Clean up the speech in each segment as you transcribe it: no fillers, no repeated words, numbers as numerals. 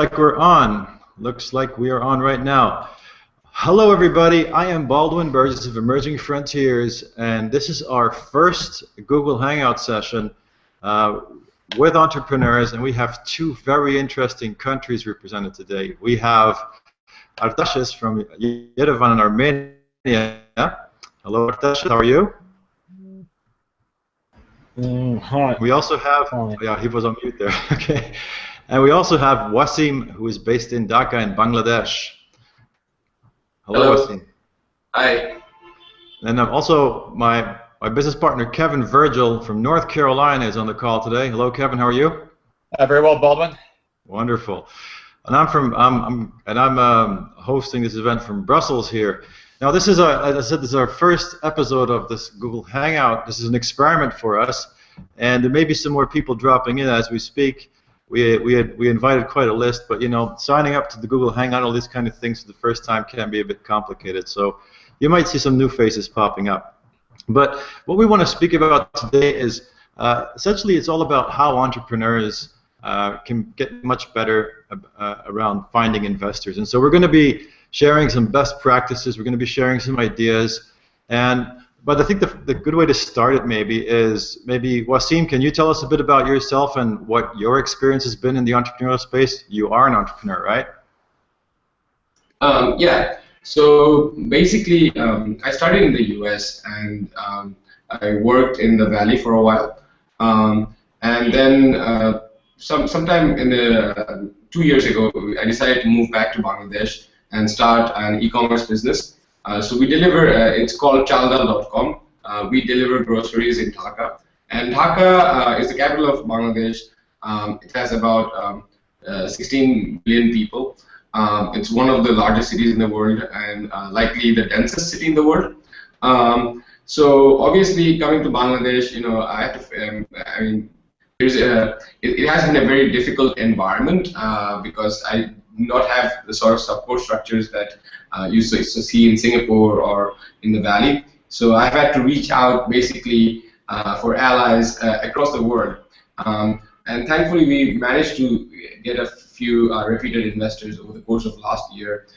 like we're on. Looks like we are on right now. Hello, everybody. I am Baldwin Burgess of Emerging Frontiers, and this is our first Google Hangout session uh, with entrepreneurs, and we have two very interesting countries represented today. We have Artashes from Yerevan in Armenia. Hello, Artashes. How are you? Hi. We also have, Hi. yeah, he was on mute there. Okay. And we also have Wasim, who is based in Dhaka in Bangladesh. Hello, Hello. Wasim. Hi. And also my business partner Kevin Virgil from North Carolina is on the call today. Hello, Kevin. How are you? Very well, Baldwin. Wonderful. And I'm hosting this event from Brussels here. Now, this is as I said, this is our first episode of this Google Hangout. This is an experiment for us, and there may be some more people dropping in as we speak. We invited quite a list, but you know, signing up to the Google Hangout, all these kind of things for the first time can be a bit complicated. So you might see some new faces popping up. But what we want to speak about today is essentially it's all about how entrepreneurs can get much better around finding investors. And so we're going to be sharing some best practices. We're going to be sharing some ideas. But I think the good way to start it maybe is Wasim, can you tell us a bit about yourself and what your experience has been in the entrepreneurial space? You are an entrepreneur, right? Yeah. So basically, I started in the U.S. and I worked in the Valley for a while, and then sometime in the 2 years ago, I decided to move back to Bangladesh and start an e-commerce business. So we deliver. It's called Chaldal.com. We deliver groceries in Dhaka, and Dhaka is the capital of Bangladesh. It has about 16 million people. It's one of the largest cities in the world and likely the densest city in the world. So obviously, coming to Bangladesh, you know, I have to. I mean, it has been a very difficult environment because I do not have the sort of support structures that you used to see in Singapore or in the Valley. So I've had to reach out basically for allies across the world. And thankfully, we managed to get a few repeated investors over the course of last year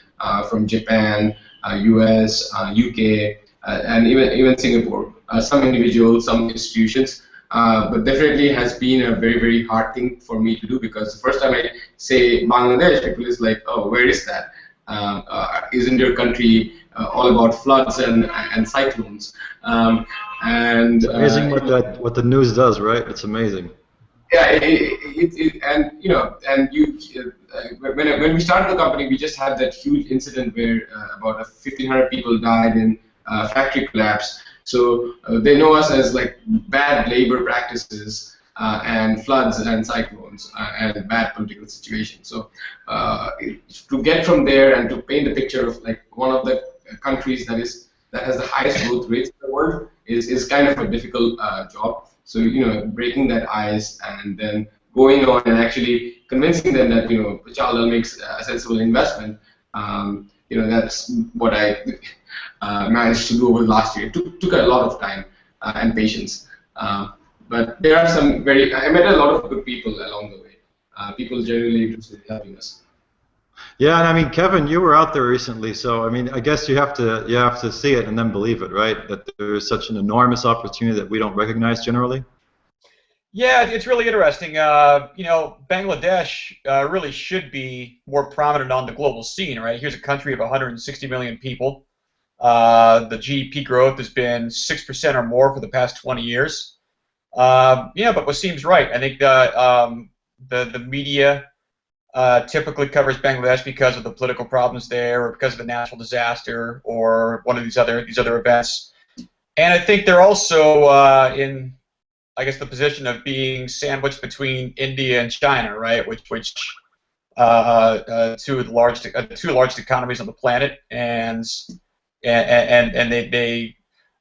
from Japan, US, UK, and even Singapore. Some individuals, some institutions. But definitely has been a very, very hard thing for me to do because the first time I say Bangladesh, people is like, oh, where is that? Isn't your country all about floods and cyclones? It's amazing what the news does, right? It's amazing. Yeah, and you know, and when we started the company, we just had that huge incident where about 1,500 people died in factory collapse. So they know us as like bad labor practices and floods and cyclones and bad political situations. So to get from there and to paint a picture of like one of the countries that has the highest growth rates in the world is kind of a difficult job. So you know, breaking that ice and then going on and actually convincing them that you know Chaldal makes a sensible investment. You know, that's what I managed to do over the last year. It took a lot of time and patience. But there are I met a lot of good people along the way. People generally interested in helping us. Yeah, and I mean, Kevin, you were out there recently, so I mean, I guess you have to see it and then believe it, right? That there is such an enormous opportunity that we don't recognize generally. Yeah, it's really interesting. You know, Bangladesh really should be more prominent on the global scene, right? Here's a country of 160 million people. The GDP growth has been 6% or more for the past 20 years. Yeah, but what seems right, I think the media typically covers Bangladesh because of the political problems there, or because of a natural disaster, or one of these other events. And I think they're also in, I guess, the position of being sandwiched between India and China, right? Which two largest economies on the planet, and they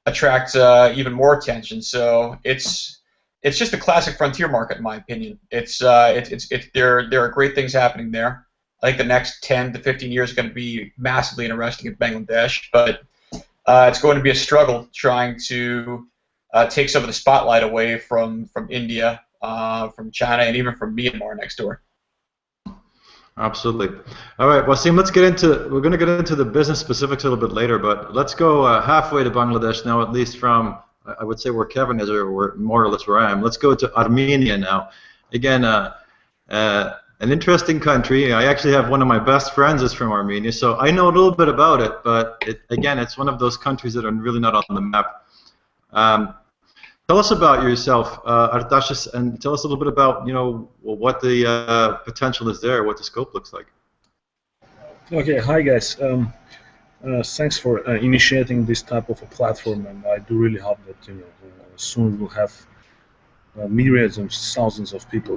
attract even more attention. So it's just a classic frontier market, in my opinion. There are great things happening there. I think the next 10 to 15 years are going to be massively interesting in Bangladesh, but it's going to be a struggle trying to take some of the spotlight away from India, from China, and even from Myanmar next door. Absolutely. All right, Wasim, we're going to get into the business specifics a little bit later, but let's go halfway to Bangladesh now, at least from, I would say where Kevin is, or more or less where I am. Let's go to Armenia now. Again, an interesting country. I actually have one of my best friends is from Armenia, so I know a little bit about it, but again, it's one of those countries that are really not on the map. Tell us about yourself, Artashes, and tell us a little bit about, what the potential is there, what the scope looks like. Okay, hi guys. Thanks for initiating this type of a platform, and I do really hope that soon we'll have myriads and thousands of people,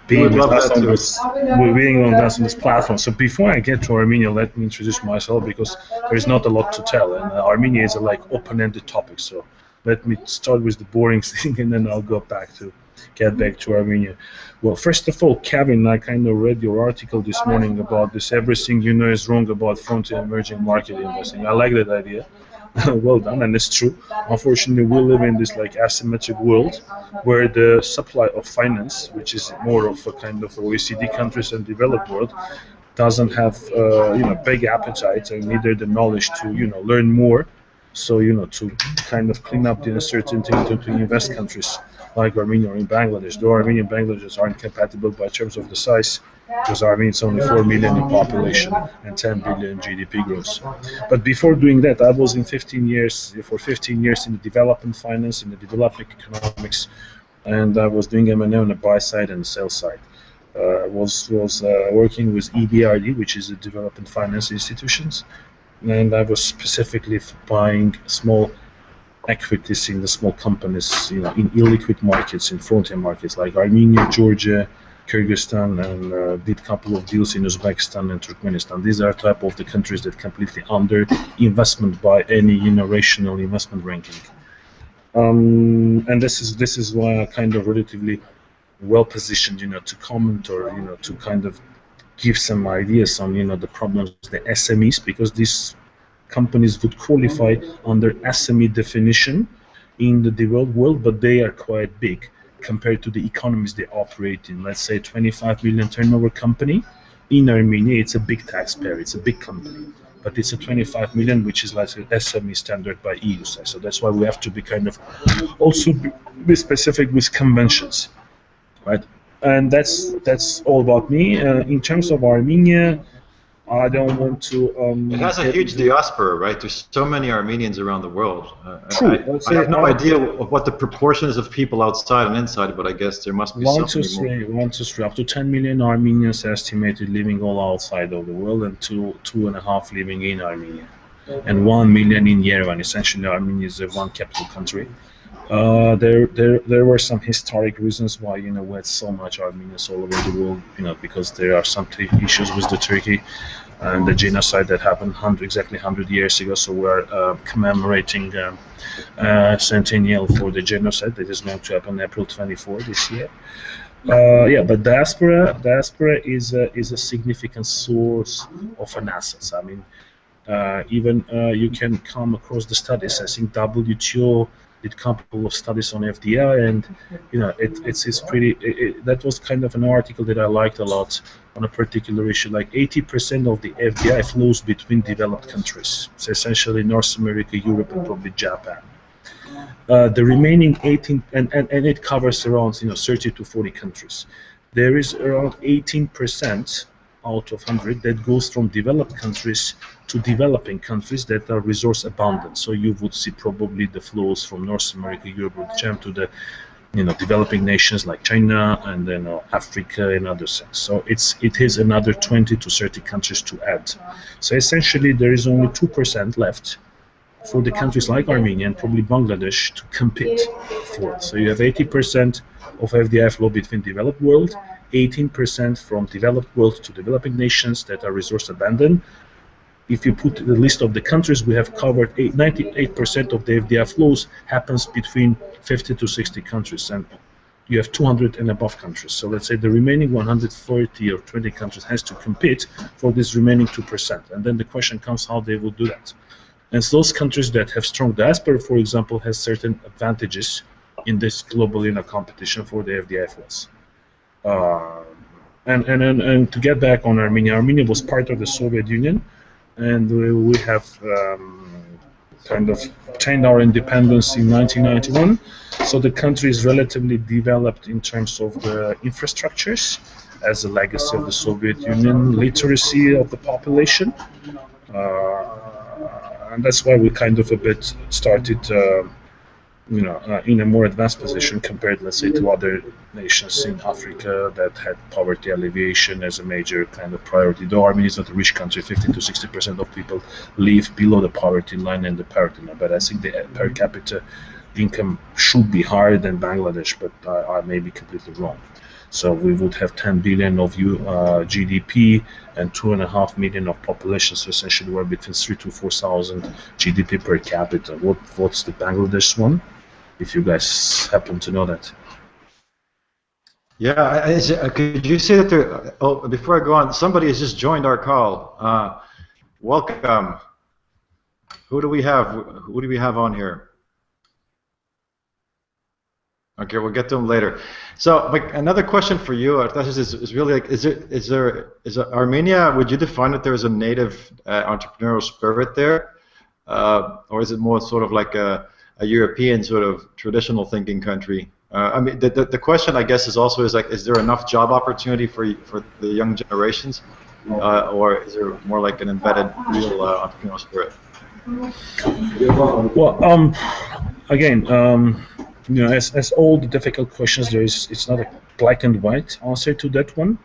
being with us on this platform. So before I get to Armenia, let me introduce myself because there is not a lot to tell, and Armenia is a open-ended topic. So let me start with the boring thing, and then I'll get back to Armenia. Well, first of all, Kevin, I kind of read your article this morning about this. Everything you know is wrong about frontier emerging market investing. I like that idea. Well done, and it's true. Unfortunately, we live in this asymmetric world where the supply of finance, which is more of a kind of OECD countries and developed world, doesn't have big appetite and neither the knowledge to learn more. So to kind of clean up the uncertainty to invest countries like Armenia or in Bangladesh. Though Armenia and Bangladesh aren't compatible by terms of the size, because Armenia is only 4 million in population and 10 billion GDP growth. But before doing that, I was for 15 years in the development finance, in the development economics, and I was doing M&A on the buy side and the sell side. I was working with EBRD, which is the development finance institutions, and I was specifically buying small equities in the small companies, in illiquid markets, in frontier markets like Armenia, Georgia, Kyrgyzstan, and did a couple of deals in Uzbekistan and Turkmenistan. These are type of the countries that completely under investment by any rational investment ranking. And this is why I kind of relatively well positioned, to comment or to kind of give some ideas on the problems the SMEs, because these companies would qualify under SME definition in the developed world, but they are quite big compared to the economies they operate in. Let's say 25 billion turnover company in Armenia, it's a big taxpayer, it's a big company, but it's a 25 million, which is like an SME standard by EU size. So that's why we have to be kind of also be specific with conventions, right? And that's all about me. In terms of Armenia, I don't want to. It has a huge diaspora, right? There's so many Armenians around the world. True. I have no idea of what the proportions of people outside and inside, but I guess there must be something more. 1 to 3, up to 10 million Armenians estimated living all outside of the world, and 2.5 living in Armenia, and 1 million in Yerevan. Essentially, Armenia is one capital country. There were some historic reasons why we had so much Armenians all over the world, because there are some issues with the Turkey and the genocide that happened exactly 100 years ago. So we're commemorating centennial for the genocide that is going to happen April 24 this year. But diaspora is a significant source of an assets. I mean, even you can come across the studies. I think WTO did a couple of studies on FDI, and it's pretty. That was kind of an article that I liked a lot on a particular issue. Like 80% of the FDI flows between developed countries, so essentially North America, Europe, and probably Japan. The remaining 18, and it covers around 30 to 40 countries. There is around 18% out of 100 that goes from developed countries to developing countries that are resource abundant. So you would see probably the flows from North America, Europe, to the developing nations like China and then Africa and other things. So it is another 20 to 30 countries to add. So essentially there is only 2% left for the countries like Armenia and probably Bangladesh to compete for. So you have 80% of FDI flow between developed world, 18% from developed world to developing nations that are resource abundant. If you put the list of the countries we have covered, 98% of the FDI flows happens between 50 to 60 countries, and you have 200 and above countries. So let's say the remaining 140 or 20 countries has to compete for this remaining 2%. And then the question comes how they will do that. And so those countries that have strong diaspora, for example, has certain advantages in this global competition for the FDI flows. And to get back on Armenia, Armenia was part of the Soviet Union, and we have kind of obtained our independence in 1991. So the country is relatively developed in terms of the infrastructures as a legacy of the Soviet Union, literacy of the population, and that's why we kind of a bit started in a more advanced position compared, let's say, to other nations in Africa that had poverty alleviation as a major kind of priority. Though Armenia is not a rich country, 50 to 60% of people live below the poverty line and the parity line. But I think the per capita income should be higher than Bangladesh, but I may be completely wrong. So we would have 10 billion of GDP and 2.5 million of population. So essentially, we're between 3,000 to 4,000 GDP per capita. What's the Bangladesh one? If you guys happen to know that. Yeah, could you say that there? Oh, before I go on, somebody has just joined our call. Welcome. Who do we have? Who do we have on here? Okay, we'll get to them later. So, another question for you, Artasis, is really like, is Armenia? Would you define that there is a native entrepreneurial spirit there, or is it more sort of like a European sort of traditional thinking country? I mean, the question, I guess, is there enough job opportunity for the young generations, or is there more like an embedded real entrepreneurial spirit? Well, again, as all the difficult questions, it's not a black and white answer to that one.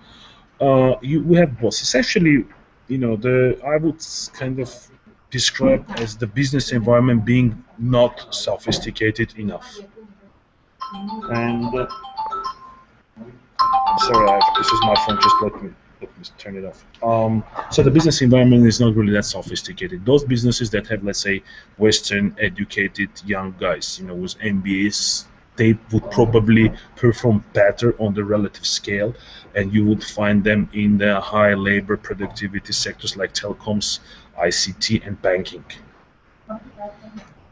We have both. Essentially, I would kind of describe as the business environment being not sophisticated enough. And sorry, this is my phone. Just let me turn it off. So the business environment is not really that sophisticated. Those businesses that have, let's say, Western educated young guys, with MBAs, they would probably perform better on the relative scale, and you would find them in the high labor productivity sectors like telecoms, ICT, and banking.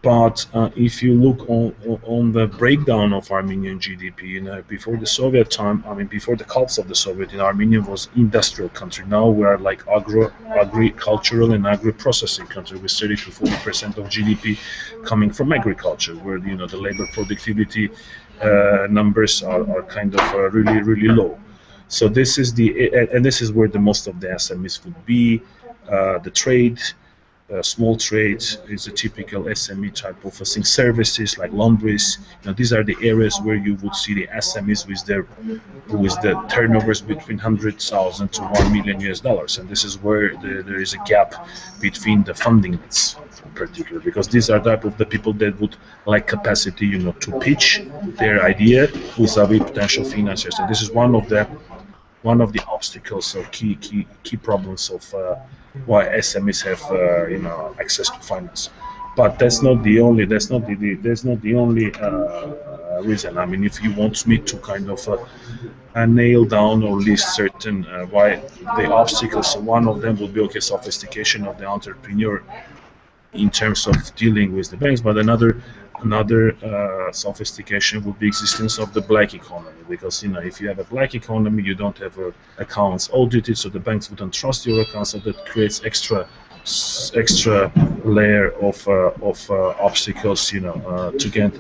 But if you look on the breakdown of Armenian GDP, before the Soviet time, before the collapse of the Soviet Union, Armenia was industrial country. Now we are like agricultural and agri-processing country with 30 to 40% of GDP coming from agriculture, where the labor productivity numbers are kind of really, really low. So this is this is where the most of the SMEs would be. The trade. Small trades is a typical SME type of thing. Services like laundries, these are the areas where you would see the SMEs with the turnovers between 100,000 to $1 million US, and this is where there is a gap between the funding needs, in particular, because these are type of the people that would like capacity, to pitch their idea vis-a-vis potential financiers, and this is one of the obstacles or key problems of why SMEs have access to finance. But that's not the only reason. If you want me to kind of nail down or list certain why the obstacles, one of them would be sophistication of the entrepreneur in terms of dealing with the banks, but another sophistication would be existence of the black economy, because if you have a black economy, you don't have accounts audited, so the banks wouldn't trust your accounts, so that creates extra layer of obstacles to get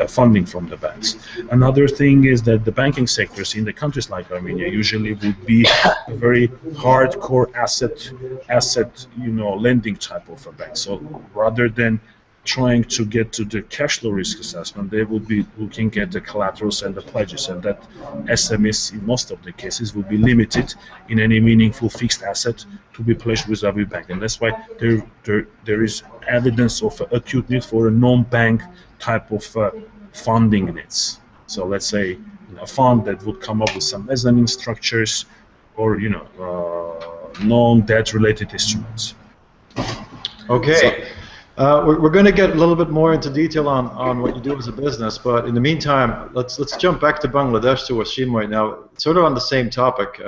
funding from the banks. Another thing is that the banking sectors in the countries like Armenia usually would be a very hardcore asset lending type of a bank. So rather than trying to get to the cash flow risk assessment, they will be looking at the collaterals and the pledges, and that SMEs in most of the cases will be limited in any meaningful fixed asset to be pledged with every bank, and that's why there is evidence of acute need for a non-bank type of funding needs. So let's say a fund that would come up with some mezzanine structures or non-debt related instruments. Okay. We're going to get a little bit more into detail on what you do as a business, but in the meantime, let's jump back to Bangladesh, to Wasim right now, sort of on the same topic.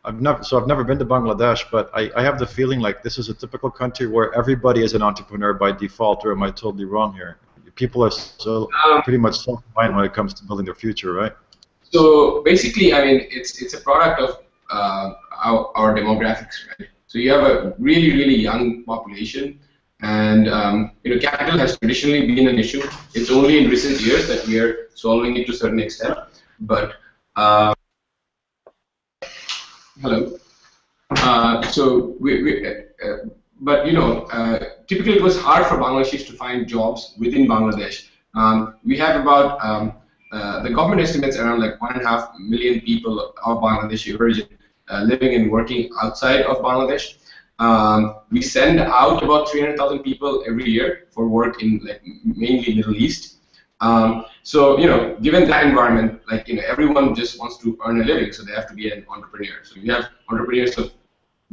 I've never been to Bangladesh, but I have the feeling like this is a typical country where everybody is an entrepreneur by default, or am I totally wrong here? People are so pretty much self-reliant when it comes to building their future, right? So basically, I mean, it's a product of our demographics, right? So you have a really young population, and capital has traditionally been an issue. It's only in recent years that we are solving it to a certain extent. But hello. So but typically it was hard for Bangladeshis to find jobs within Bangladesh. We have about the government estimates around like 1.5 million people of Bangladeshi origin living and working outside of Bangladesh. We send out about 300,000 people every year for work in like mainly Middle East. So given that environment, like everyone just wants to earn a living, so they have to be an entrepreneur. So you have entrepreneurs of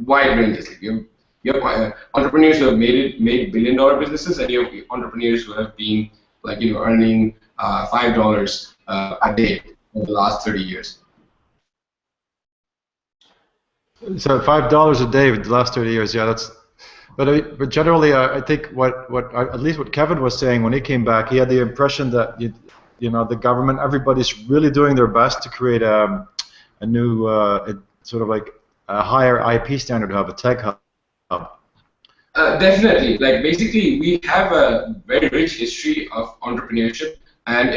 wide ranges. Like you have entrepreneurs who have made billion-dollar businesses, and you have entrepreneurs who have been like earning $5 a day over the last 30 years. So $5 a day for the last 30 years, yeah, that's. But generally, I think at least what Kevin was saying when he came back, he had the impression that the government, everybody's really doing their best to create a new sort of like a higher IP standard to have a tech hub. Definitely. Like basically, we have a very rich history of entrepreneurship, and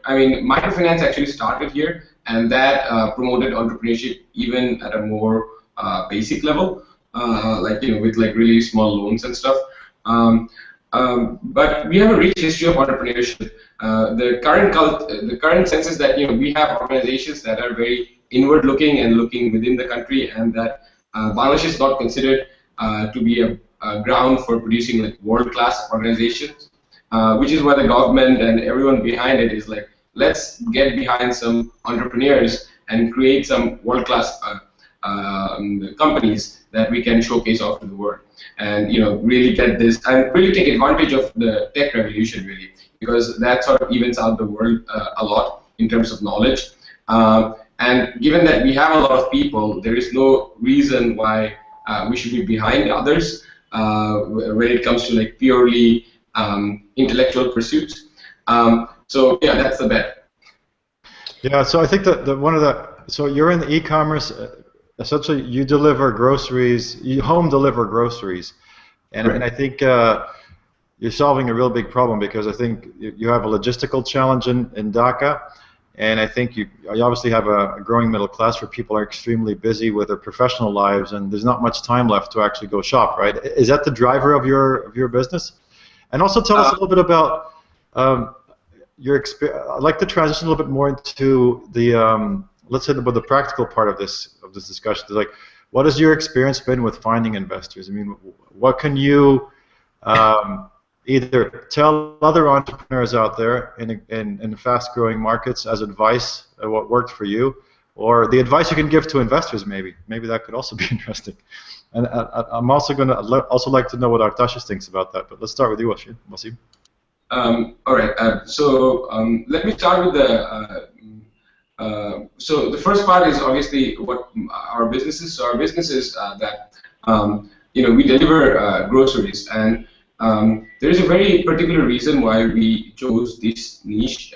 I mean, microfinance actually started here, and that promoted entrepreneurship even at a more basic level, like with like really small loans and stuff. But we have a rich history of entrepreneurship. The current sense is that we have organizations that are very inward-looking and looking within the country, and that Bangladesh is not considered to be a ground for producing like world-class organizations, which is why the government and everyone behind it is like, let's get behind some entrepreneurs and create some world-class companies that we can showcase off to the world, and really get this and really take advantage of the tech revolution, really, because that sort of evens out the world a lot in terms of knowledge. And given that we have a lot of people, there is no reason why we should be behind others when it comes to like purely intellectual pursuits. So yeah, that's the bet. Yeah, so I think that so you're in the e-commerce. Essentially, you deliver groceries. You home deliver groceries, and Right. I think you're solving a real big problem, because I think you have a logistical challenge in Dhaka. And I think you obviously have a growing middle class where people are extremely busy with their professional lives, and there's not much time left to actually go shop, right? Is that the driver of your business? And also tell us a little bit about your experience. I'd like to transition a little bit more into the let's say the practical part of this discussion. Like, what has your experience been with finding investors? I mean, what can you either tell other entrepreneurs out there in fast-growing markets as advice what worked for you, or the advice you can give to investors? Maybe that could also be interesting. And I'm also going to like to know what Artashis thinks about that. But let's start with you, Wasim. All right. So let me start with the. So the first part is obviously what our business is. So our business is that we deliver groceries, and there is a very particular reason why we chose this niche.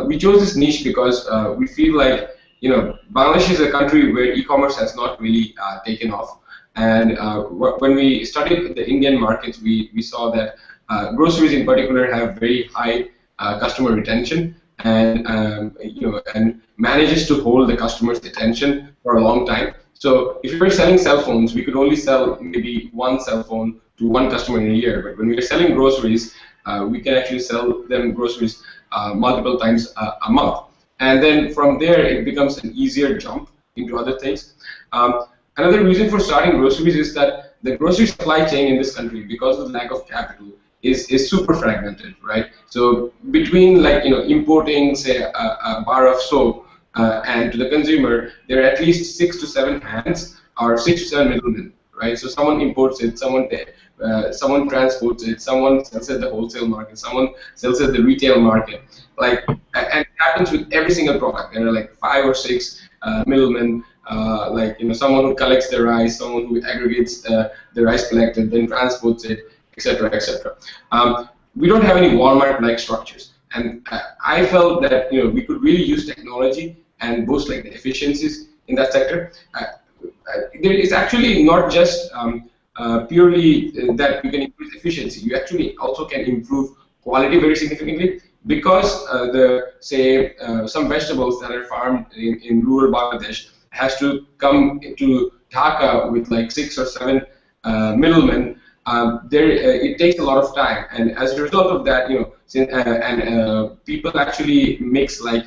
We chose this niche because we feel like Bangladesh is a country where e-commerce has not really taken off, and when we studied the Indian markets, we saw that groceries in particular have very high customer retention, and and manages to hold the customer's attention for a long time. So if we were selling cell phones, we could only sell maybe one cell phone to one customer in a year. But when we are selling groceries, we can actually sell them groceries multiple times a month. And then from there, it becomes an easier jump into other things. Another reason for starting groceries is that the grocery supply chain in this country, because of the lack of capital, is super fragmented, right? So between like importing, say, a bar of soap and to the consumer, there are at least 6 to 7 hands or 6 to 7 middlemen, right? So someone imports it, someone transports it, someone sells at the wholesale market, someone sells at the retail market. Like, and it happens with every single product. There are like 5 or 6 middlemen. Like someone who collects the rice, someone who aggregates the rice collected, then transports it, etc., etc. We don't have any Walmart-like structures. And I felt that we could really use technology and boost like the efficiencies in that sector. It's actually not just purely that you can increase efficiency. You actually also can improve quality very significantly because the say some vegetables that are farmed in rural Bangladesh has to come to Dhaka with like 6 or 7 middlemen. It takes a lot of time, and as a result of that, people actually mix like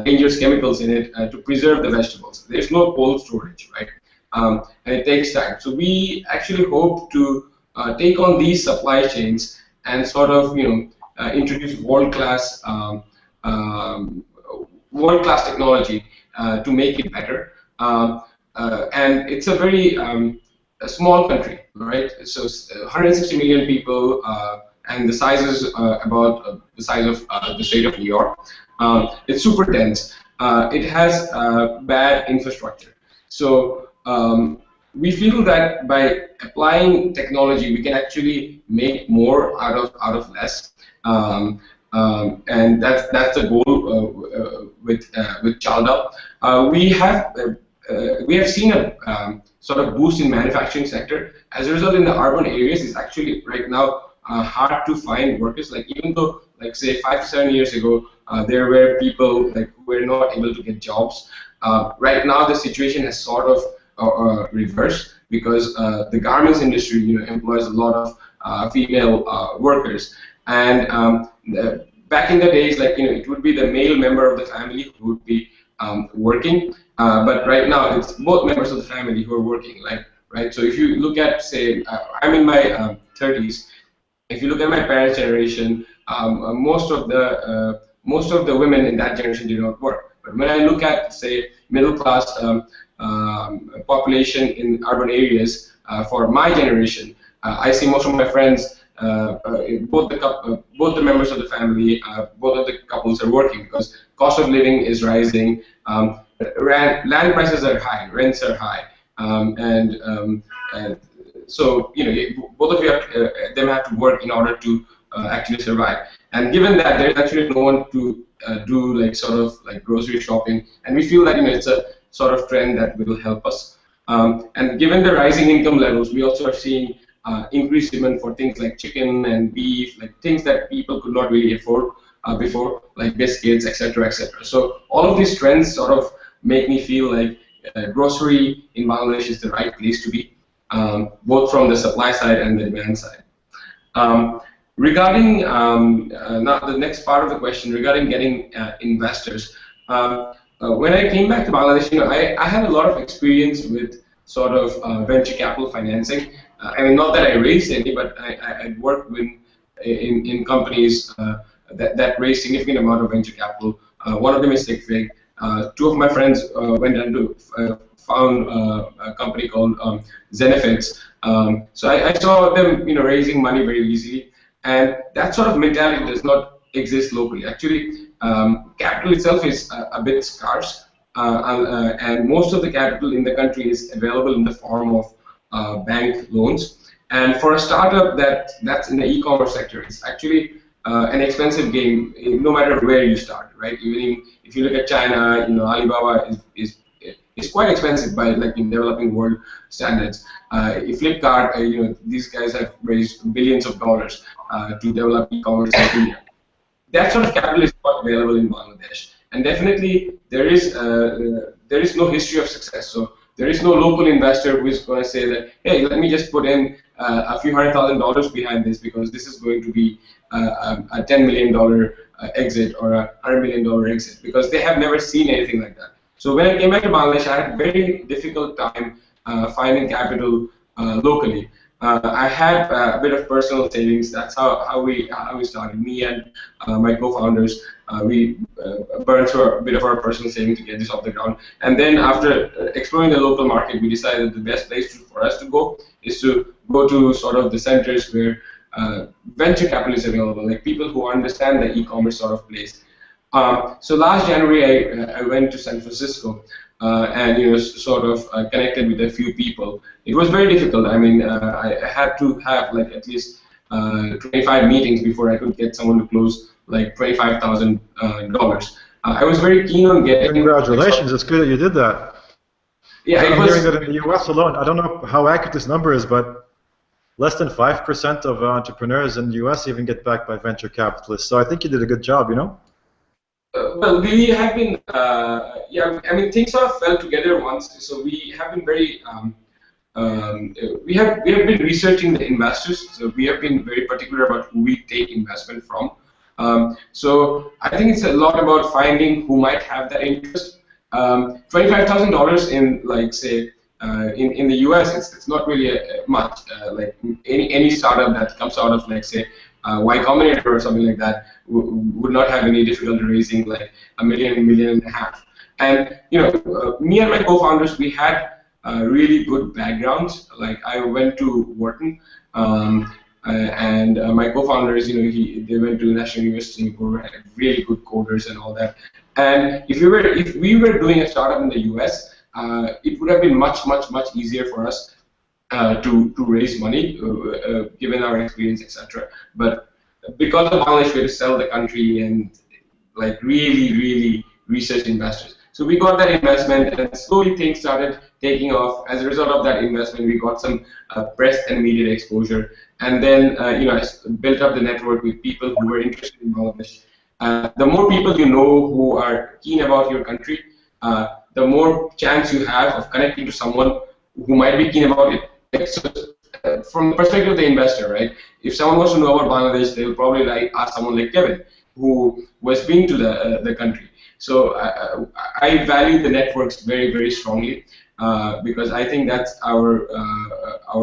dangerous chemicals in it to preserve the vegetables. There's no cold storage, right? And it takes time. So we actually hope to take on these supply chains and sort of introduce world-class technology to make it better. And it's a very a small country, right? So 160 million people, and the size is about the size of the state of New York. It's super dense. It has bad infrastructure. So we feel that by applying technology, we can actually make more out of less. And that's the goal with Chalda. We have seen a sort of boost in manufacturing sector. As a result, in the urban areas, it's actually right now hard to find workers. Like even though, like say 5 to 7 years ago, there were people like who were not able to get jobs. Right now, the situation has sort of reversed because the garments industry, employs a lot of female workers. And back in the days, like it would be the male member of the family who would be working. But right now, it's both members of the family who are working, right? So if you look at, say, I'm in my 30s. If you look at my parents' generation, most of the women in that generation did not work. But when I look at, say, middle class population in urban areas for my generation, I see most of my friends, both the members of the family, both of the couples are working because cost of living is rising. Land prices are high, rents are high, and so both of them have to work in order to actually survive. And given that there's actually no one to do like sort of like grocery shopping, and we feel that it's a sort of trend that will help us. And given the rising income levels, we also are seeing increased demand for things like chicken and beef, like things that people could not really afford before, like biscuits, etc., etc. So all of these trends sort of make me feel like grocery in Bangladesh is the right place to be, both from the supply side and the demand side. Regarding now the next part of the question, regarding getting investors, when I came back to Bangladesh, I had a lot of experience with sort of venture capital financing. I mean, not that I raised any, but I worked in companies that raised significant amount of venture capital. One of them is Sigfig. Two of my friends went into found a company called Zenefits. So I saw them, raising money very easily, and that sort of mentality does not exist locally. Actually, capital itself is a bit scarce, and most of the capital in the country is available in the form of bank loans. And for a startup that's in the e-commerce sector, it's actually an expensive game, no matter where you start, right? Even if you look at China, Alibaba is quite expensive by like in developing world standards. Flipkart, these guys have raised billions of dollars to develop e-commerce in India. That sort of capital is not available in Bangladesh, and definitely there is no history of success. So there is no local investor who is going to say that, hey, let me just put in a few $100,000 behind this because this is going to be a $10 million exit or a $100 million exit, because they have never seen anything like that. So when I came back to Bangladesh, I had a very difficult time finding capital locally. I had a bit of personal savings. That's how we started. Me and my co-founders, we burned through a bit of our personal savings to get this off the ground. And then after exploring the local market, we decided the best place for us to go is to go to sort of the centers where venture capital is available, like people who understand the e-commerce sort of place. So last January, I went to San Francisco and sort of connected with a few people. It was very difficult. I mean, I had to have like at least 25 meetings before I could get someone to close like $25,000. I was very keen on getting. Congratulations! It's good that you did that. Yeah, I'm hearing that in the U.S. alone. I don't know how accurate this number is, but less than 5% of entrepreneurs in the U.S. even get backed by venture capitalists. So I think you did a good job, you know? Well, we have been, yeah, I mean, things sort of fell together once. So we have been very, we have been researching the investors. So we have been very particular about who we take investment from. So I think it's a lot about finding who might have that interest. $25,000 in, like, say, in the US, it's not really much. Like any startup that comes out of, like, say, Y Combinator or something like that would not have any difficulty raising like $1 million and a half. And me and my co-founders, we had really good backgrounds. Like I went to Wharton, and my co-founders, they went to National University of Singapore, had really good coders and all that. And if we were doing a startup in the US, it would have been much easier for us to raise money, given our experience, etc. But because of Bangladesh, we had to sell the country and like really research investors. So we got that investment, and slowly things started taking off. As a result of that investment, we got some press and media exposure, and then I built up the network with people who were interested in Bangladesh. The more people you know who are keen about your country, the more chance you have of connecting to someone who might be keen about it. So, from the perspective of the investor, right? If someone wants to know about Bangladesh, they'll probably ask someone like Kevin, who was been to the country. So I value the networks very strongly, because I think that's our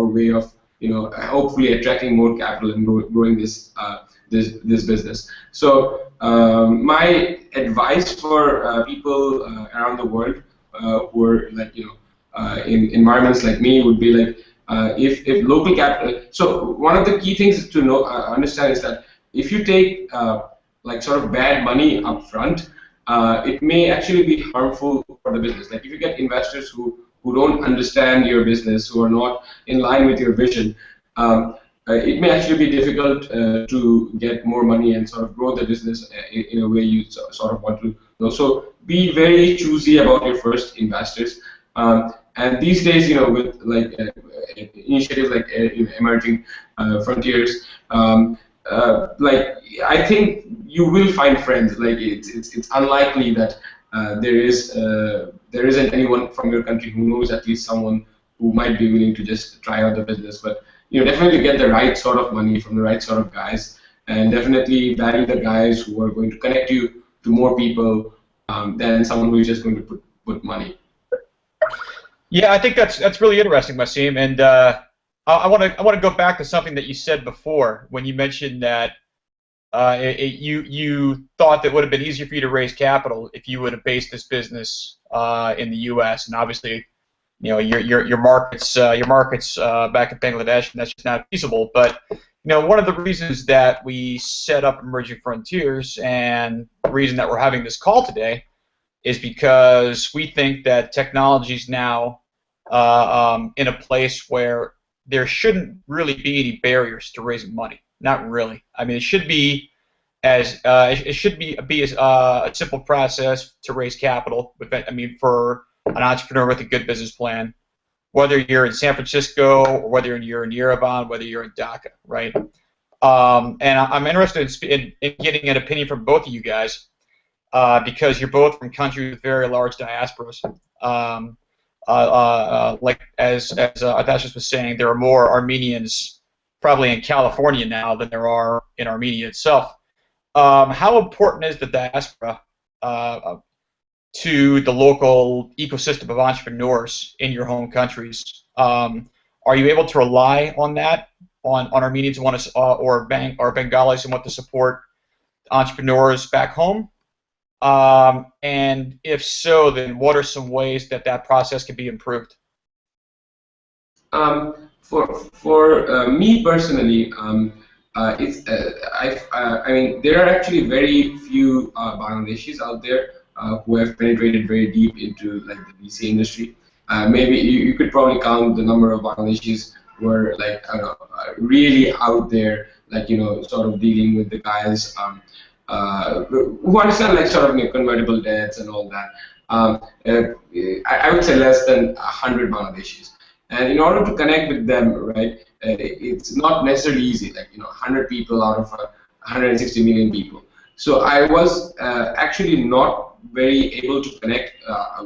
way of hopefully attracting more capital and growing this business. So my advice for people around the world who are like in environments like me would be like, if local capital. So one of the key things to know understand is that if you take like sort of bad money up front, it may actually be harmful for the business. Like if you get investors who don't understand your business, who are not in line with your vision, it may actually be difficult to get more money and sort of grow the business in a way you sort of want to know. So be very choosy about your first investors. And these days, with like initiatives like emerging frontiers, like I think you will find friends. Like it's unlikely that there isn't anyone from your country who knows at least someone who might be willing to just try out the business. But definitely get the right sort of money from the right sort of guys, and definitely value the guys who are going to connect you to more people than someone who is just going to put money. Yeah, I think that's really interesting, Wasim, and I want to go back to something that you said before when you mentioned that you thought that it would have been easier for you to raise capital if you would have based this business in the U.S. and obviously, your markets back in Bangladesh, and that's just not feasible. But one of the reasons that we set up Emerging Frontiers and the reason that we're having this call today is because we think that technology is now in a place where there shouldn't really be any barriers to raising money. Not really. I mean, it should be as a simple process to raise capital. I mean, for an entrepreneur with a good business plan, whether you're in San Francisco or whether you're in Yerevan, whether you're in Dhaka, right? And I'm interested in getting an opinion from both of you guys. Because you're both from countries with very large diasporas. Like as Atashis was saying, there are more Armenians probably in California now than there are in Armenia itself. How important is the diaspora to the local ecosystem of entrepreneurs in your home countries? Are you able to rely on that, on Armenians who want to, or Bengalis who want to support entrepreneurs back home? And if so, then what are some ways that process can be improved? For me personally, it's I mean there are actually very few Bangladeshis out there who have penetrated very deep into like the VC industry. Maybe you could probably count the number of Bangladeshis who are like really out there, like sort of dealing with the guys. who understand like sort of convertible debts and all that. I would say less than 100 Bangladeshis. And in order to connect with them, right, it's not necessarily easy. Like 100 people out of 160 million people. So I was actually not very able to connect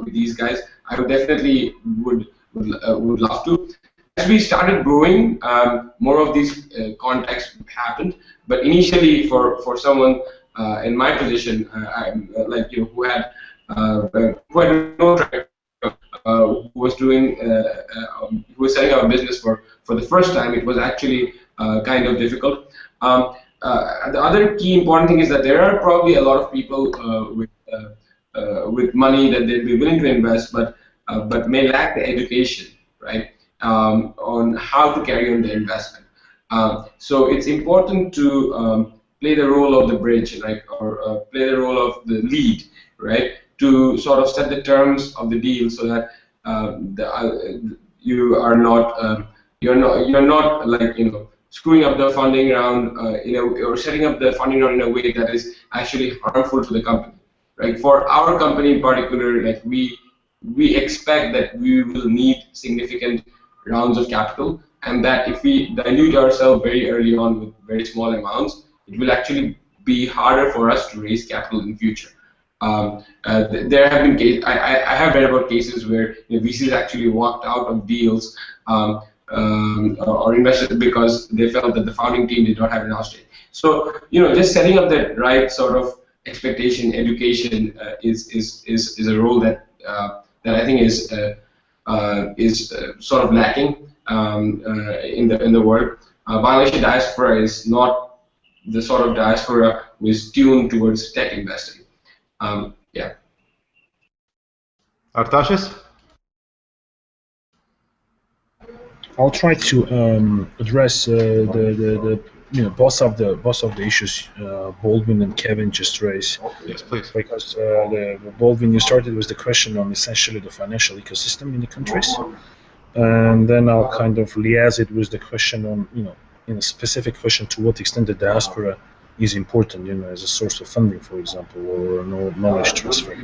with these guys. I would definitely would love to. As we started growing, more of these contacts happened. But initially, for someone in my position, who had no track, who was doing, who was setting up a business for the first time, it was actually kind of difficult. The other key important thing is that there are probably a lot of people with money that they'd be willing to invest, but may lack the education, right, on how to carry on the investment. So it's important to play the role of the bridge, like, or play the role of the lead, right, to sort of set the terms of the deal so that you are not you're not like screwing up the funding round or setting up the funding round in a way that is actually harmful to the company, right? For our company in particular, like we expect that we will need significant rounds of capital, and that if we dilute ourselves very early on with very small amounts, it will actually be harder for us to raise capital in the future. There have been cases, I have read about cases where VCs actually walked out of deals or invested because they felt that the founding team did not have enough stake. So just setting up that right sort of expectation, education is a role that I think is sort of lacking in the world. Bangladeshi diaspora is not the sort of diaspora who is tuned towards tech investing. Yeah. Artashis? I'll try to address the both of the issues Baldwin and Kevin just raised. Yes, please. Because the Baldwin, you started with the question on essentially the financial ecosystem in the countries, and then I'll kind of liaise it with the question on in a specific question to what extent the diaspora is important, as a source of funding, for example, or knowledge transfer.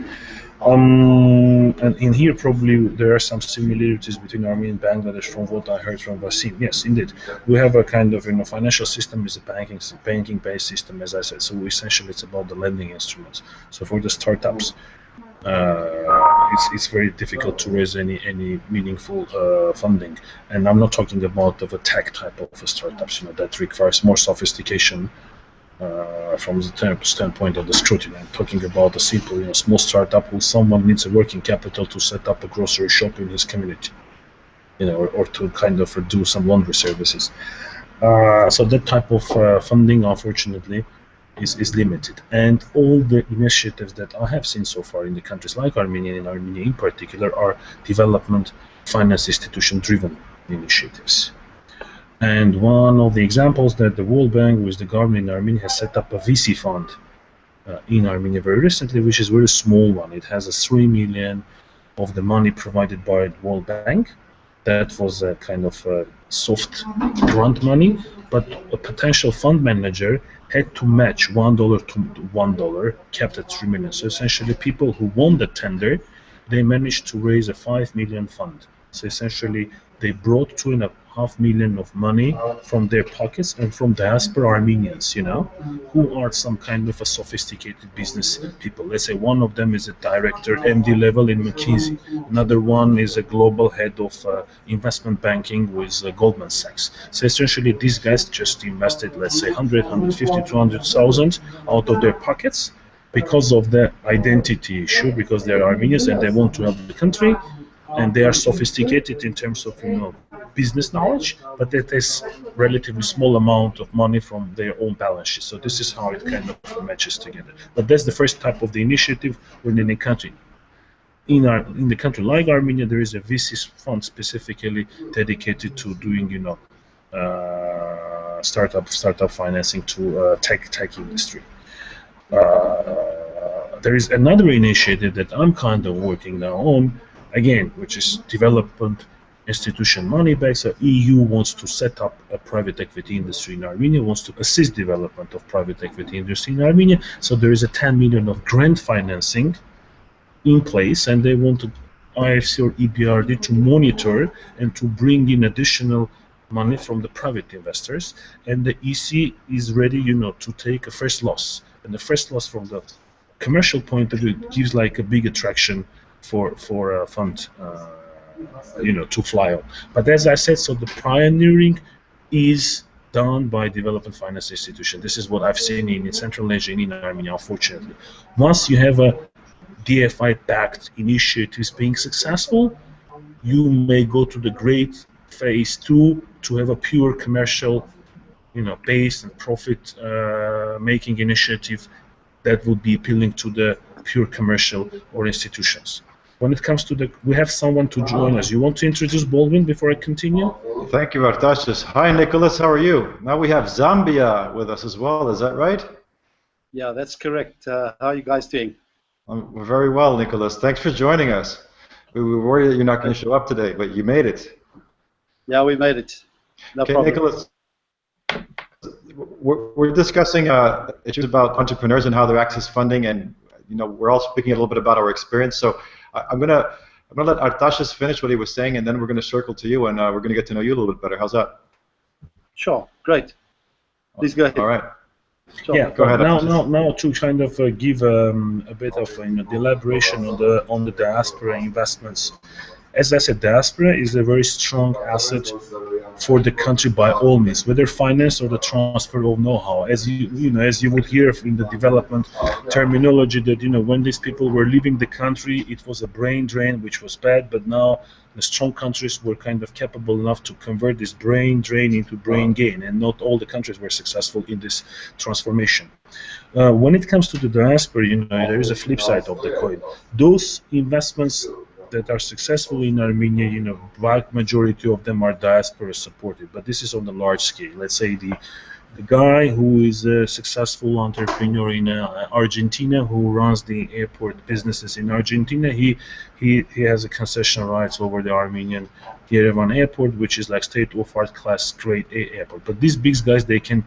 And in here probably there are some similarities between Armenia and Bangladesh from what I heard from Vasim. Yes, indeed, we have a kind of financial system is a banking-based system, as I said. So essentially, it's about the lending instruments. So for the startups, it's very difficult to raise any meaningful funding. And I'm not talking about of a tech type of startups, that requires more sophistication. From the standpoint of the scrutiny, I'm talking about a simple, small startup where someone needs a working capital to set up a grocery shop in his community, or to kind of do some laundry services. So that type of funding, unfortunately, is limited. And all the initiatives that I have seen so far in the countries like Armenia, and Armenia in particular, are development finance institution-driven initiatives. And one of the examples that the World Bank with the government in Armenia has set up a VC fund in Armenia very recently, which is a very small one. It has a 3 million of the money provided by the World Bank. That was a kind of soft grant money, but a potential fund manager had to match $1 to $1, kept at 3 million. So essentially, people who won the tender, they managed to raise a 5 million fund. So essentially, they brought 2.5 million of money from their pockets and from diaspora Armenians, who are some kind of a sophisticated business people. Let's say one of them is a director, MD level in McKinsey. Another one is a global head of investment banking with Goldman Sachs. So essentially, these guys just invested, let's say, 100, 150, 200,000 out of their pockets because of the identity issue, because they're Armenians and they want to help the country. And they are sophisticated in terms of business knowledge, but it is relatively small amount of money from their own balance sheet. So this is how it kind of matches together. But that's the first type of the initiative within a country. In the country like Armenia, there is a VC fund specifically dedicated to doing startup financing to tech industry. There is another initiative that I'm kind of working now on, again, which is development institution money back. So EU wants to set up a private equity industry in Armenia, wants to assist development of private equity industry in Armenia. So there is a 10 million of grant financing in place, and they want IFC or EBRD to monitor and to bring in additional money from the private investors. And the EC is ready, to take a first loss. And the first loss from the commercial point of view gives like a big attraction for a fund, to fly on. But as I said, so the pioneering is done by development finance institution. This is what I've seen in Central Asia and in Armenia, unfortunately. Once you have a DFI-backed initiatives being successful, you may go to the great phase 2 to have a pure commercial, based and profit making initiative that would be appealing to the pure commercial or institutions. When it comes to we have someone to join us. You want to introduce Baldwin before I continue? Thank you, Artashis. Hi, Nicholas. How are you? Now we have Zambia with us as well. Is that right? Yeah, that's correct. How are you guys doing? We're very well, Nicholas. Thanks for joining us. We were worried that you're not going to show up today, but you made it. Yeah, we made it. No problem. Nicholas, we're discussing issues about entrepreneurs and how they access funding, and we're all speaking a little bit about our experience. So I'm gonna let Artashis finish what he was saying, and then we're going to circle to you, and we're going to get to know you a little bit better. How's that? Sure. Great. Please go ahead. All right. Sure. Yeah. Go ahead. Now to kind of give a bit of the elaboration on the diaspora investments. As I said, diaspora is a very strong asset for the country by all means, whether finance or the transfer of know-how. As you would hear in the development terminology, that when these people were leaving the country, it was a brain drain, which was bad. But now the strong countries were kind of capable enough to convert this brain drain into brain gain, and not all the countries were successful in this transformation. When it comes to the diaspora, there is a flip side of the coin. Those investments that are successful in Armenia, vast majority of them are diaspora supported, but this is on a large scale. Let's say the guy who is a successful entrepreneur in Argentina, who runs the airport businesses in Argentina, he has a concession rights over the Armenian Yerevan airport, which is like state-of-art class grade A airport. But these big guys, they can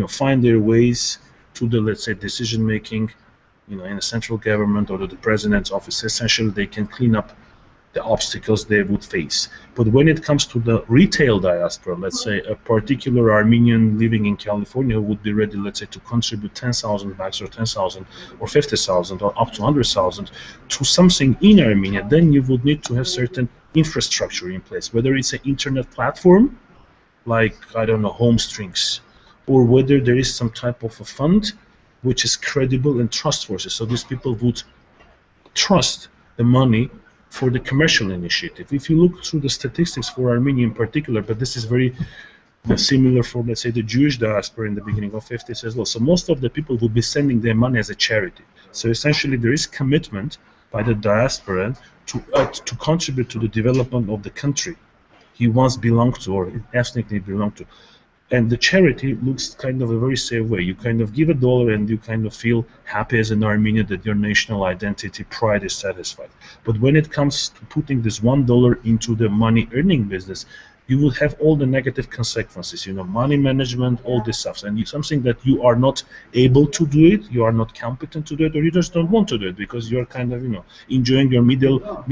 find their ways to the, let's say, decision making in the central government or the president's office. Essentially, they can clean up the obstacles they would face. But when it comes to the retail diaspora, let's say a particular Armenian living in California who would be ready, let's say, to contribute 10,000 bucks or 10,000 or 50,000 or up to 100,000 to something in Armenia, then you would need to have certain infrastructure in place, whether it's an internet platform, like, I don't know, Home Strings, or whether there is some type of a fund which is credible and trustworthy. So these people would trust the money for the commercial initiative. If you look through the statistics for Armenia in particular, but this is very similar for, let's say, the Jewish diaspora in the beginning of 50s as well. So most of the people will be sending their money as a charity. So essentially there is commitment by the diaspora to contribute to the development of the country he once belonged to or ethnically belonged to. And the charity looks kind of a very safe way. You kind of give $1 and you kind of feel happy as an Armenian that your national identity, pride is satisfied. But when it comes to putting this $1 into the money earning business, you will have all the negative consequences, money management, all this stuff. And it's something that you are not able to do it, you are not competent to do it, or you just don't want to do it because you're kind of, enjoying your middle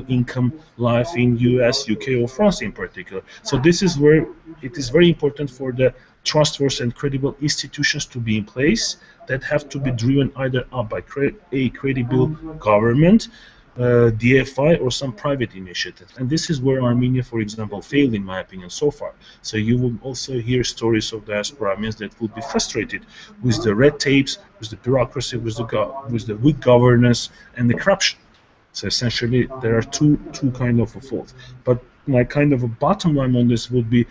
income life in US, UK, or France in particular. So this is where it is very important for the trustworthy and credible institutions to be in place that have to be driven either up by a credible government, DFI, or some private initiative. And this is where Armenia, for example, failed, in my opinion, so far. So you will also hear stories of diaspora Armenians that will be frustrated with the red tapes, with the bureaucracy, with the weak governance, and the corruption. So essentially, there are two kind of faults. But my kind of a bottom line on this would be,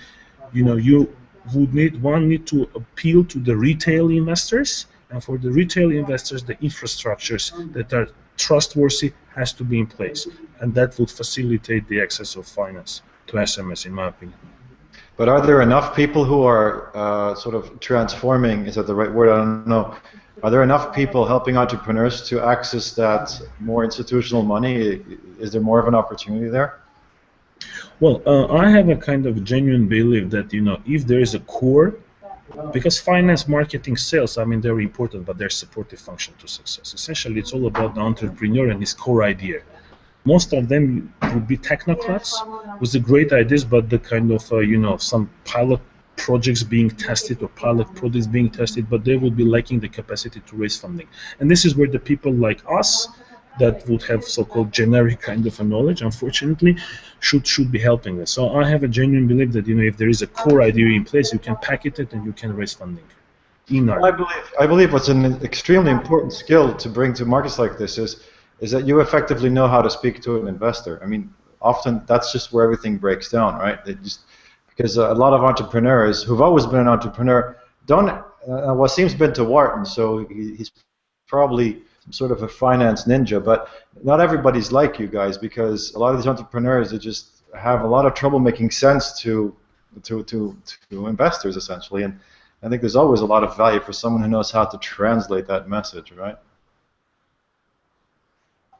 you would need to appeal to the retail investors, and for the retail investors, the infrastructures that are trustworthy has to be in place, and that would facilitate the access of finance to SMS, in my opinion. But are there enough people who are sort of transforming, is that the right word? I don't know. Are there enough people helping entrepreneurs to access that more institutional money? Is there more of an opportunity there? Well, I have a kind of genuine belief that, if there is a core, because finance, marketing, sales, I mean, they're important, but they're supportive function to success. Essentially, it's all about the entrepreneur and his core idea. Most of them would be technocrats with the great ideas, but the kind of, some pilot projects being tested or pilot projects being tested, but they would be lacking the capacity to raise funding. And this is where the people like us that would have so-called generic kind of a knowledge, unfortunately, should be helping us. So I have a genuine belief that, if there is a core idea in place, you can packet it and you can raise funding. I believe what's an extremely important skill to bring to markets like this is that you effectively know how to speak to an investor. I mean, often that's just where everything breaks down, right? Because a lot of entrepreneurs who've always been an entrepreneur don't. What seems been to Wharton, so he's probably some sort of a finance ninja, but not everybody's like you guys, because a lot of these entrepreneurs, they just have a lot of trouble making sense to investors, essentially. And I think there's always a lot of value for someone who knows how to translate that message, right?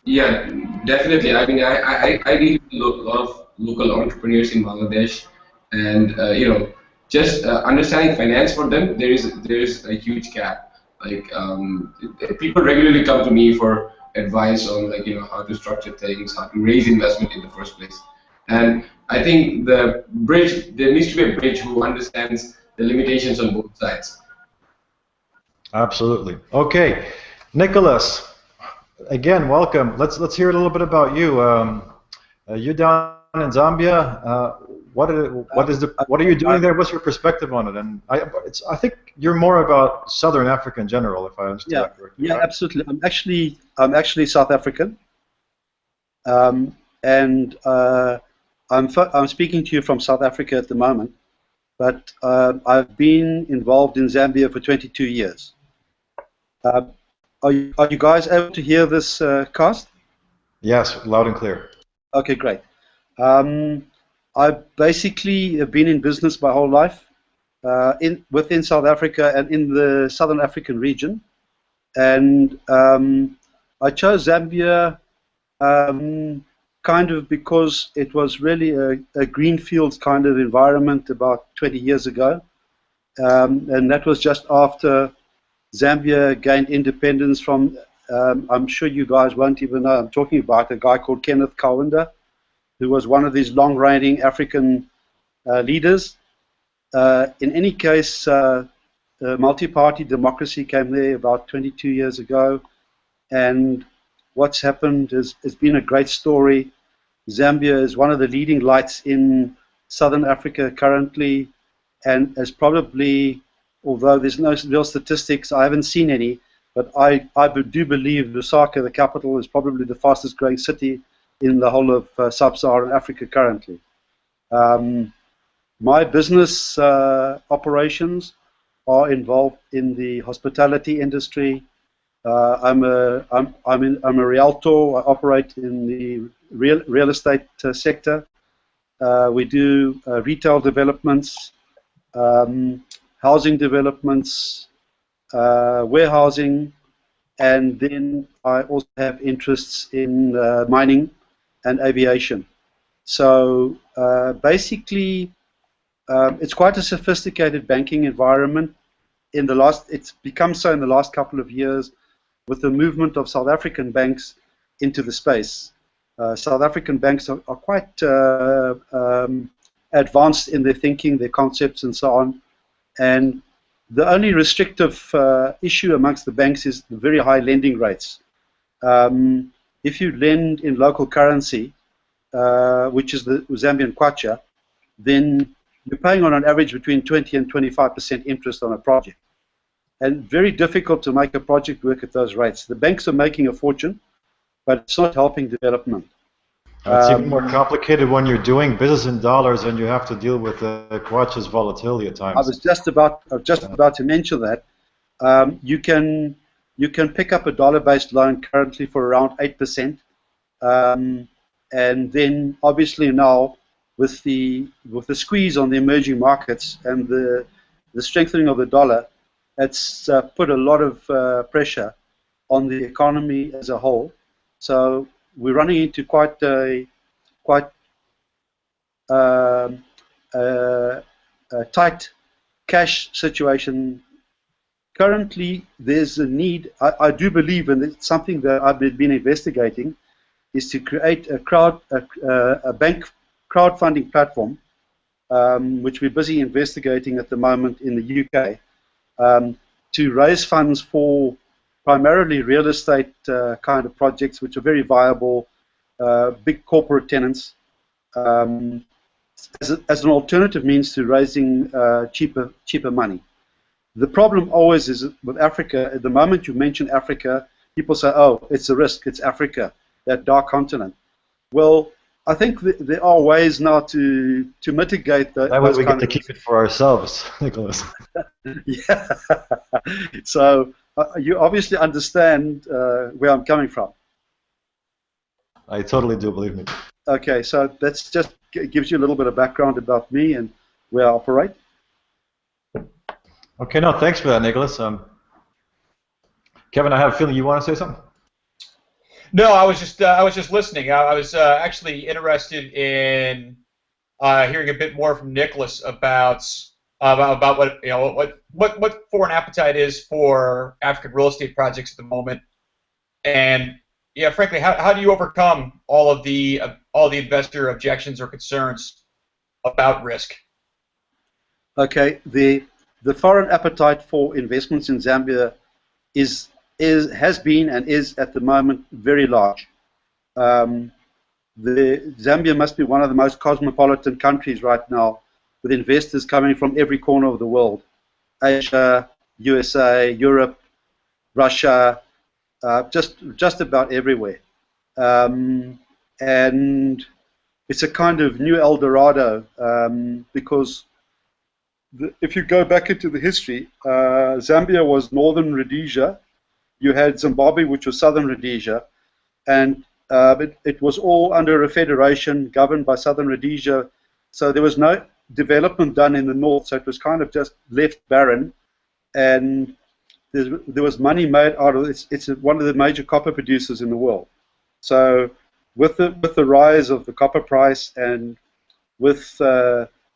Yeah, definitely. I mean, I deal with a lot of local entrepreneurs in Bangladesh, and just understanding finance for them, there is a huge gap. Like people regularly come to me for advice on, like, how to structure things, how to raise investment in the first place. And I think there needs to be a bridge who understands the limitations on both sides. Absolutely. Okay, Nicholas. Again, welcome. Let's hear a little bit about you. You down in Zambia. What are you doing there? What's your perspective on it? And I think you're more about Southern Africa in general, if I understand that correctly. Yeah, right? absolutely. I'm actually South African, and I'm speaking to you from South Africa at the moment. But I've been involved in Zambia for 22 years. Are you guys able to hear this cast? Yes, loud and clear. Okay, great. I basically have been in business my whole life within South Africa and in the Southern African region. And I chose Zambia kind of because it was really a greenfields kind of environment about 20 years ago. And that was just after Zambia gained independence from, I'm sure you guys won't even know, I'm talking about a guy called Kenneth Kaunda, who was one of these long-reigning African leaders. In any case, multi-party democracy came there about 22 years ago, and what's happened has been a great story. Zambia is one of the leading lights in Southern Africa currently, and is probably, although there's no real statistics, I haven't seen any, but I do believe Lusaka, the capital, is probably the fastest growing city in the whole of sub-Saharan Africa currently. My business operations are involved in the hospitality industry. I'm a realtor. I operate in the real estate sector. We do retail developments, housing developments, warehousing, and then I also have interests in mining and aviation. So basically, it's quite a sophisticated banking environment. It's become so in the last couple of years with the movement of South African banks into the space. South African banks are quite advanced in their thinking, their concepts, and so on. And the only restrictive issue amongst the banks is the very high lending rates. If you lend in local currency, which is the Zambian kwacha, then you're paying on an average between 20 and 25% interest on a project. And very difficult to make a project work at those rates. The banks are making a fortune, but it's not helping development. It's even more complicated when you're doing business in dollars and you have to deal with the kwacha's volatility at times. I was just about to mention that. You can pick up a dollar-based loan currently for around 8%, and then obviously now with the squeeze on the emerging markets and the strengthening of the dollar, it's put a lot of pressure on the economy as a whole. So we're running into quite um, a tight cash situation. Currently, there's a need, I do believe, and it's something that I've been investigating, is to create a bank crowdfunding platform, which we're busy investigating at the moment in the UK, to raise funds for primarily real estate kind of projects, which are very viable, big corporate tenants, as an alternative means to raising cheaper money. The problem always is with Africa, at the moment you mention Africa, people say, oh, it's a risk, it's Africa, that dark continent. Well, I think there are ways now to mitigate those That way we get to of keep it for ourselves, Nicholas. Yeah. So you obviously understand where I'm coming from. I totally do, believe me. Okay, so that's just gives you a little bit of background about me and where I operate. Okay, no, thanks for that, Nicholas. Kevin, I have a feeling you want to say something? No, I was just listening. I was actually interested in hearing a bit more from Nicholas about what what foreign appetite is for African real estate projects at the moment, and yeah, frankly, how do you overcome all the investor objections or concerns about risk? Okay, the foreign appetite for investments in Zambia has been and is at the moment very large. Zambia must be one of the most cosmopolitan countries right now, with investors coming from every corner of the world: Asia, USA, Europe, Russia, just about everywhere. And it's a kind of new El Dorado, because if you go back into the history, Zambia was northern Rhodesia. You had Zimbabwe, which was southern Rhodesia, and it was all under a federation governed by southern Rhodesia. So there was no development done in the north, so it was kind of just left barren. And there was money made out of it. It's one of the major copper producers in the world. So with the rise of the copper price, and with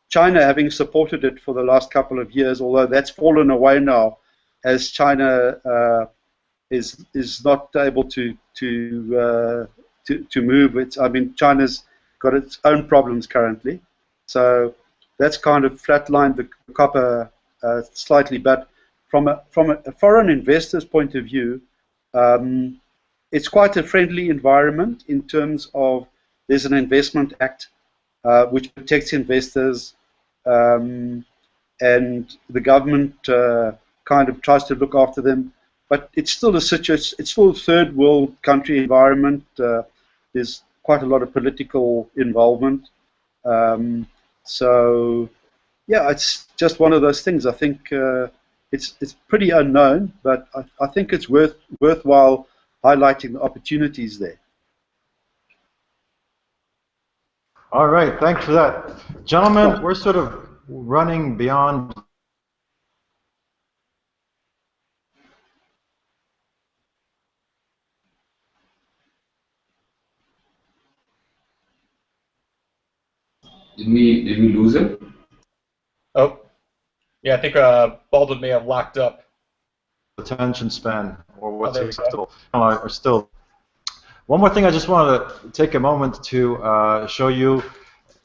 China having supported it for the last couple of years, although that's fallen away now, as China is not able to move. I mean, China's got its own problems currently, so that's kind of flatlined the copper slightly. But from a foreign investor's point of view, it's quite a friendly environment in terms of there's an investment act which protects investors, and the government kind of tries to look after them. But it's still it's still a third world country environment. There's quite a lot of political involvement. So yeah, it's just one of those things. I think it's pretty unknown, but I think it's worthwhile highlighting the opportunities there. All right, thanks for that. Gentlemen, we're sort of running beyond. Did we lose him? Oh, yeah, I think Baldwin may have locked up. Attention span, or what's there we acceptable, or still. One more thing, I just wanted to take a moment to show you,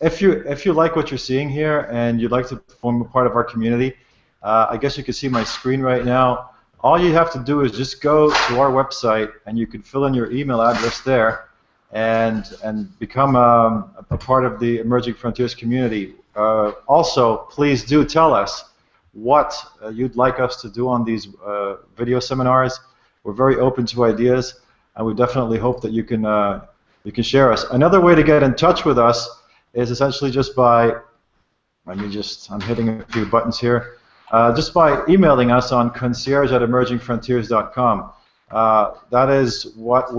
if you like what you're seeing here and you'd like to form a part of our community, I guess you can see my screen right now. All you have to do is just go to our website, and you can fill in your email address there, and become a part of the Emerging Frontiers community. Also, please do tell us what you'd like us to do on these video seminars. We're very open to ideas, and we definitely hope that you can share us. Another way to get in touch with us is essentially just by, I'm hitting a few buttons here, just by emailing us on concierge@emergingfrontiers.com. That is what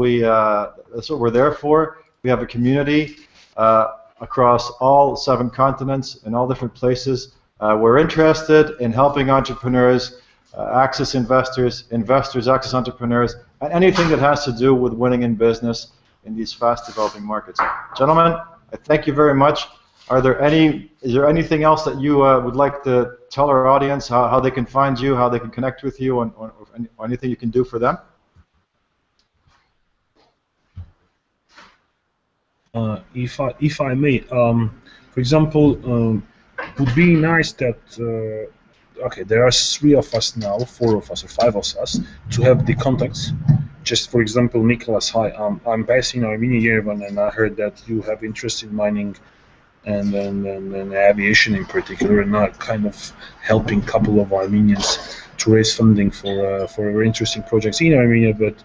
that's what we're there for. We have a community across all 7 continents in all different places. We're interested in helping entrepreneurs access investors, investors access entrepreneurs, and anything that has to do with winning in business in these fast developing markets. Gentlemen, I thank you very much. are there is there anything else that you would like to tell our audience, how they can find you, how they can connect with you, or anything you can do for them? If I may, for example, would be nice that okay, there are 3 of us now, 4 of us, or 5 of us to have the contacts. Just for example, Nicholas, hi, I'm based in Armenia, Yerevan, and I heard that you have interest in mining and aviation in particular, and not kind of helping a couple of Armenians to raise funding for very interesting projects in Armenia, but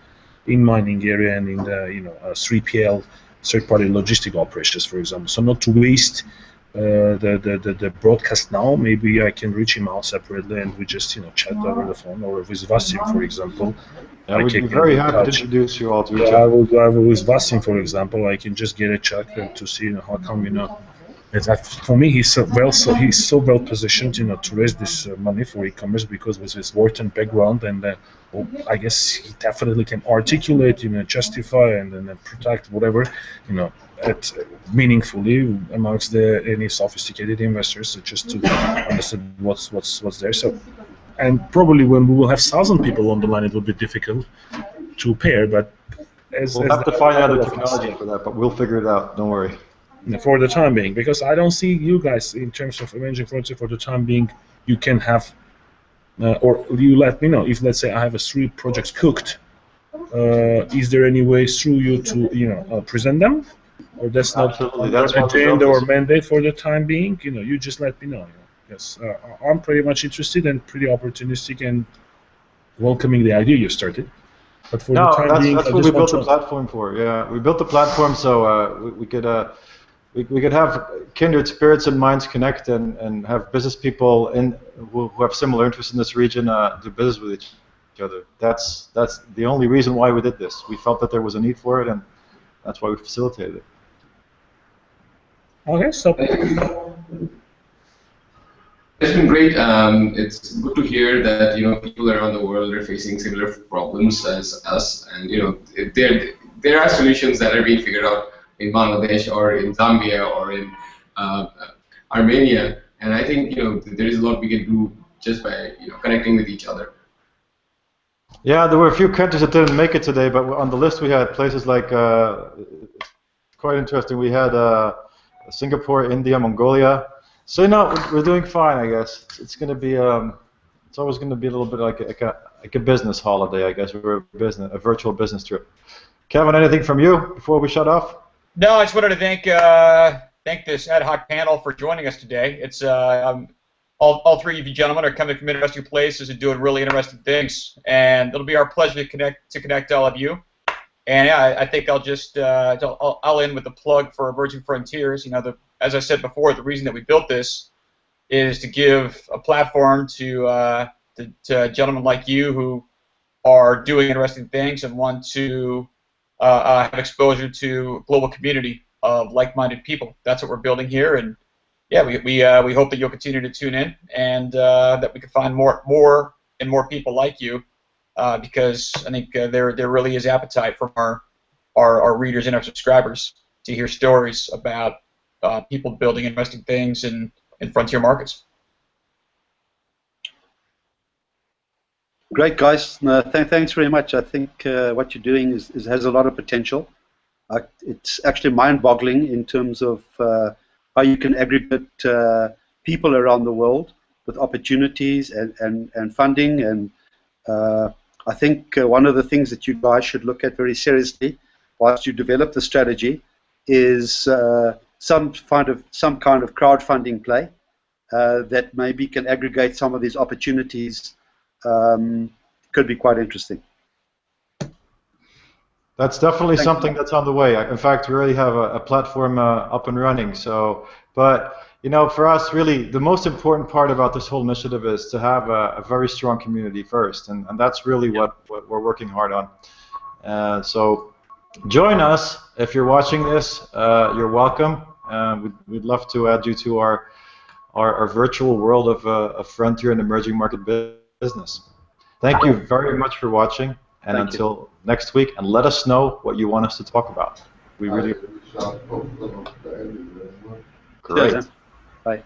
in mining area and in the 3PL, third-party logistic operations, for example. So not to waste the broadcast now. Maybe I can reach him out separately and we just chat over the phone, or with Vasim, for example. Yeah, we'd be very happy to introduce you all to each other. I will with Vasim, for example. I can just get a chat and to see how come for me, he's so well positioned, to raise this money for e-commerce, because with his Wharton background, and I guess he definitely can articulate, justify and protect whatever, meaningfully amongst any sophisticated investors, so just to understand what's there. So, and probably when we will have 1,000 people on the line, it will be difficult to pair, but we'll have to find out the technology for that, but we'll figure it out. Don't worry. For the time being, because I don't see you guys in terms of arranging for the time being. You can have, or you let me know if, let's say, I have 3 projects cooked. Is there any way through you to present them, or that's not agenda or mandate for the time being? You just let me know. Yes, I'm pretty much interested and pretty opportunistic and welcoming the idea you started. But for the time being, that's what we built the platform for. Yeah, we built the platform so we could. We could have kindred spirits and minds connect and have business people who have similar interests in this region do business with each other. That's the only reason why we did this. We felt that there was a need for it, and that's why we facilitated it. Okay, so it's been great. It's good to hear that people around the world are facing similar problems as us, and there are solutions that are being figured out in Bangladesh or in Zambia or in Armenia, and I think there is a lot we can do just by connecting with each other. Yeah, there were a few countries that didn't make it today, but on the list we had places like quite interesting. We had Singapore, India, Mongolia. So we're doing fine, I guess. It's going to be it's always going to be a little bit like a business holiday, I guess, or a virtual business trip. Kevin, anything from you before we shut off? No, I just wanted to thank this ad hoc panel for joining us today. It's all 3 of you gentlemen are coming from interesting places and doing really interesting things, and it'll be our pleasure to connect all of you. And yeah, I think I'll just I'll end with a plug for Emerging Frontiers. As I said before, the reason that we built this is to give a platform to gentlemen like you who are doing interesting things and want to have exposure to a global community of like-minded people. That's what we're building here, and yeah, we hope that you'll continue to tune in, and that we can find more and more people like you, because I think there really is appetite from our readers and our subscribers to hear stories about people building interesting things in frontier markets. Great, guys. Thanks very much. I think what you're doing has a lot of potential. It's actually mind-boggling in terms of how you can aggregate people around the world with opportunities and funding. And I think one of the things that you guys should look at very seriously whilst you develop the strategy is some kind of crowdfunding play that maybe can aggregate some of these opportunities. Could be quite interesting. That's definitely something that's on the way. In fact, we already have a platform up and running. So, but for us, really, the most important part about this whole initiative is to have a very strong community first, and that's really what we're working hard on. So, join us if you're watching this. You're welcome. We'd love to add you to our virtual world of frontier and emerging market business. Thank you very much for watching, and until next week, and let us know what you want us to talk about. We really Great. Cheers, man. Bye.